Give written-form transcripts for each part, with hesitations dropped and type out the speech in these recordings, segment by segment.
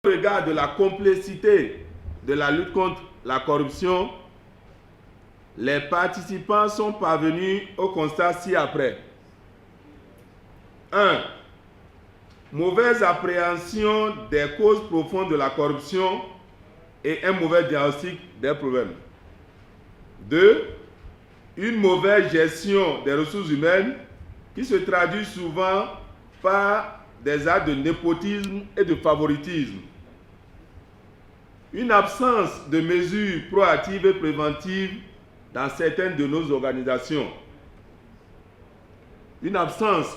Au regard de la complexité de la lutte contre la corruption, les participants sont parvenus au constat ci-après. 1. Mauvaise appréhension des causes profondes de la corruption et un mauvais diagnostic des problèmes. 2. Une mauvaise gestion des ressources humaines qui se traduit souvent par des actes de népotisme et de favoritisme. Une absence de mesures proactives et préventives dans certaines de nos organisations. Une absence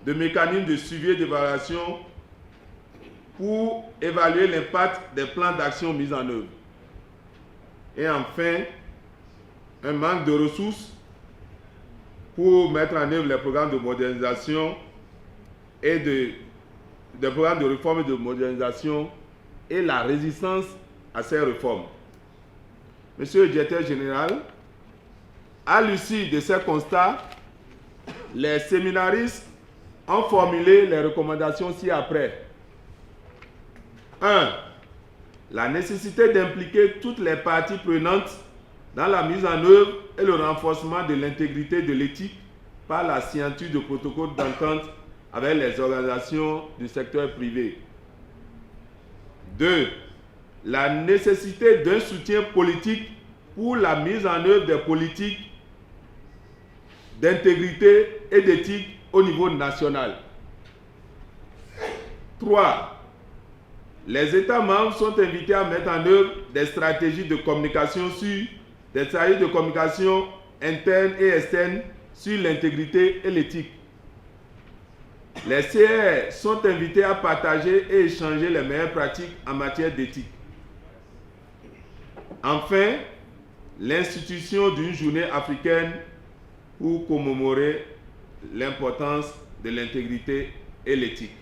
de mécanismes de suivi et d'évaluation pour évaluer l'impact des plans d'action mis en œuvre. Et enfin, un manque de ressources pour mettre en œuvre les programmes de modernisation et des programmes de réforme et de modernisation et la résistance à ces réformes. Monsieur le directeur général, à l'issue de ces constats, les séminaristes ont formulé les recommandations ci-après. 1. La nécessité d'impliquer toutes les parties prenantes dans la mise en œuvre et le renforcement de l'intégrité de l'éthique par la signature de protocoles d'entente avec les organisations du secteur privé. 2. La nécessité d'un soutien politique pour la mise en œuvre des politiques d'intégrité et d'éthique au niveau national. 3. Les États membres sont invités à mettre en œuvre des stratégies de communication internes et externes sur l'intégrité et l'éthique. Les CR sont invités à partager et échanger les meilleures pratiques en matière d'éthique. Enfin, l'institution d'une journée africaine pour commémorer l'importance de l'intégrité et l'éthique.